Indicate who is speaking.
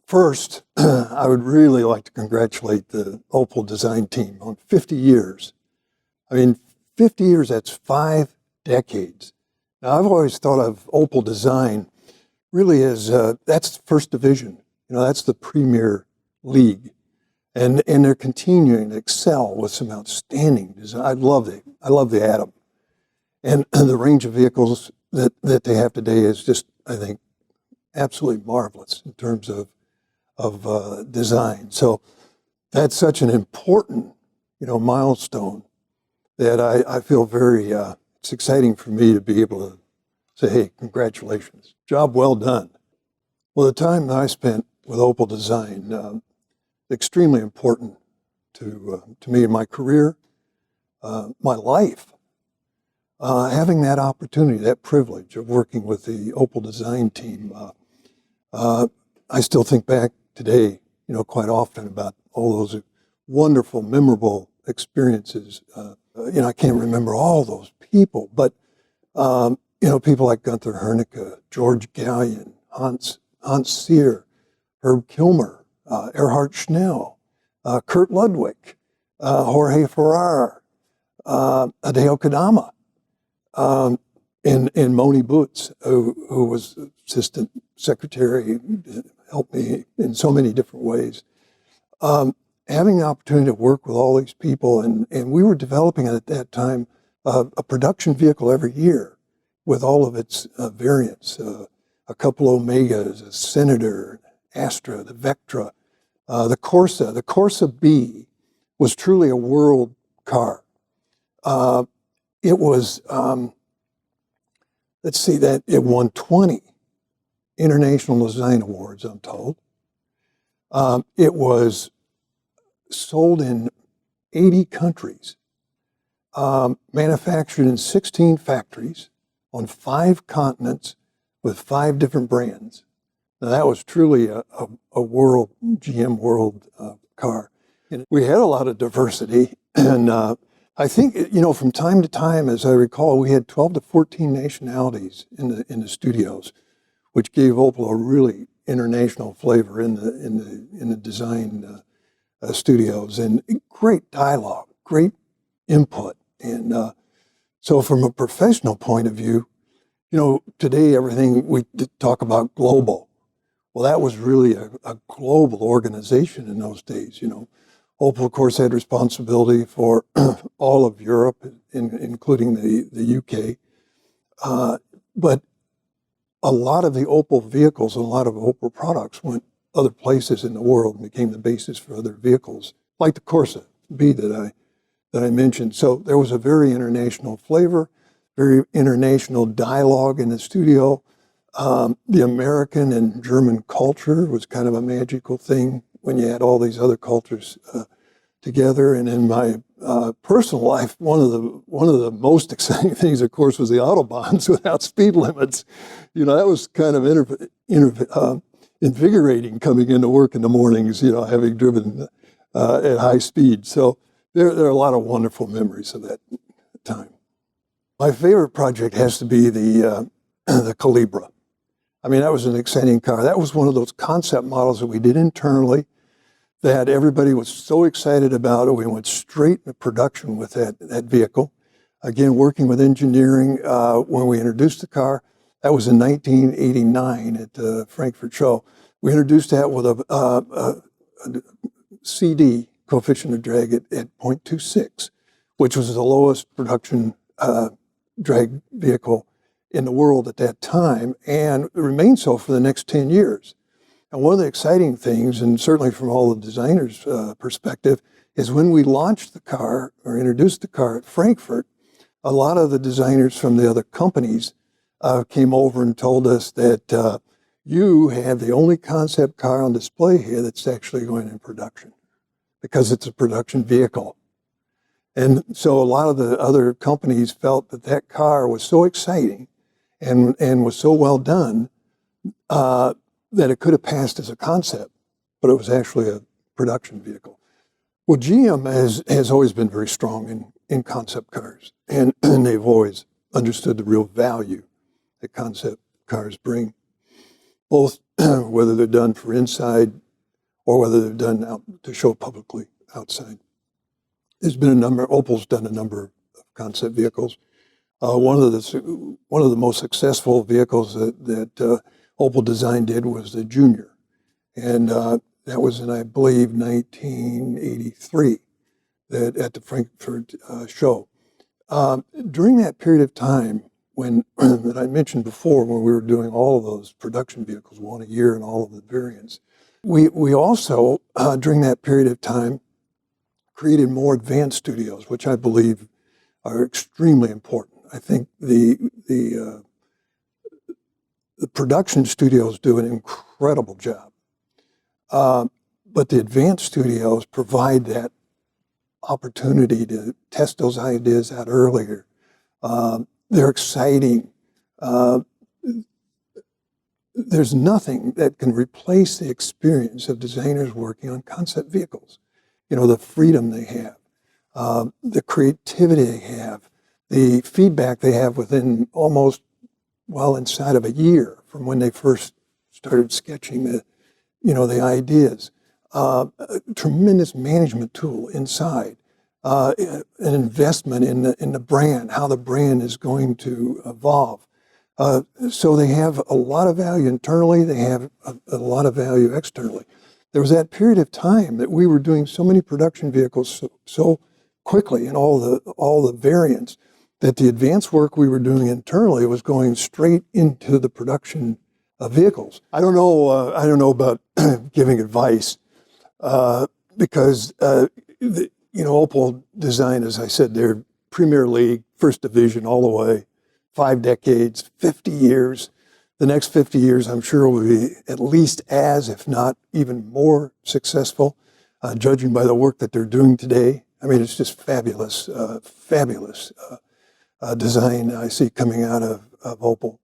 Speaker 1: First, I would really like to congratulate the Opel design team on 50 years. I mean, 50 years, that's 5 decades. Now, I've always thought of Opel design really as, that's first division. That's the premier league. And they're continuing to excel with some outstanding design. I love the Atom. And the range of vehicles that they have today is just, I think, absolutely marvelous in terms of design. So that's such an important, milestone that I feel very, it's exciting for me to be able to say, hey, congratulations, job well done. Well, the time that I spent with Opel Design, extremely important to me in my career, my life. Having that opportunity, that privilege of working with the Opel Design team, I still think back today, quite often about all those wonderful, memorable experiences. I can't remember all those people, but, people like Gunther Hernicke, George Gallion, Hans Sear, Herb Kilmer, Erhard Schnell, Kurt Ludwig, Jorge Ferrar, Hideo Kodama, and Moni Boots, who was assistant secretary, helped me in so many different ways. Having the opportunity to work with all these people, and we were developing at that time a production vehicle every year with all of its variants, a couple Omegas, a Senator, Astra, the Vectra, the Corsa. The Corsa B was truly a world car. It was, it won 20 International Design Awards, I'm told. It was sold in 80 countries, manufactured in 16 factories on 5 continents with 5 different brands. Now, that was truly a GM world car. And we had a lot of diversity, and I think, from time to time, as I recall, we had 12 to 14 nationalities in the studios, which gave Opel a really international flavor in the design studios, and great dialogue, great input. And so from a professional point of view, today everything we talk about global. Well, that was really a global organization in those days. Opel, of course, had responsibility for all of Europe, including the UK. But a lot of the Opel vehicles and a lot of Opel products went other places in the world and became the basis for other vehicles, like the Corsa B that I mentioned. So there was a very international flavor, very international dialogue in the studio. The American and German culture was kind of a magical thing when you had all these other cultures together. And in my personal life, one of the most exciting things, of course, was the Autobahns without speed limits. That was kind of invigorating coming into work in the mornings, having driven at high speed. So there are a lot of wonderful memories of that time. My favorite project has to be the Calibra. I mean, that was an exciting car. That was one of those concept models that we did internally that everybody was so excited about. We went straight into production with that vehicle. Again, working with engineering when we introduced the car. That was in 1989 at the Frankfurt show. We introduced that with a CD, coefficient of drag, at 0.26, which was the lowest production drag vehicle in the world at that time, and remained so for the next 10 years. And one of the exciting things, and certainly from all the designers' perspective, is when we launched the car or introduced the car at Frankfurt, a lot of the designers from the other companies came over and told us that you have the only concept car on display here that's actually going in production because it's a production vehicle. And so a lot of the other companies felt that car was so exciting and was so well done that it could have passed as a concept, but it was actually a production vehicle. Well, GM has always been very strong in concept cars, and they've always understood the real value that concept cars bring, both whether they're done for inside or whether they're done out to show publicly outside. There's been Opel's done a number of concept vehicles. One of the most successful vehicles that Opel Design did was the Junior, and that was in, I believe, 1983, at the Frankfurt show. During that period of time, when that I mentioned before, when we were doing all of those production vehicles, one a year and all of the variants, we also during that period of time created more advanced studios, which I believe are extremely important. I think the production studios do an incredible job, but the advanced studios provide that opportunity to test those ideas out earlier. They're exciting. There's nothing that can replace the experience of designers working on concept vehicles. The freedom they have, the creativity they have, the feedback they have within almost, inside of a year from when they first started sketching the ideas. A tremendous management tool inside, an investment in the brand, how the brand is going to evolve. So they have a lot of value internally. They have a lot of value externally. There was that period of time that we were doing so many production vehicles so quickly, and all the variants, that the advanced work we were doing internally was going straight into the production of vehicles. I don't know about giving advice, because Opel Design, as I said, they're Premier League, First Division, all the way, 5 decades, 50 years. The next 50 years, I'm sure, will be at least as, if not even more successful, judging by the work that they're doing today. I mean, it's just fabulous, fabulous design I see coming out of Opel.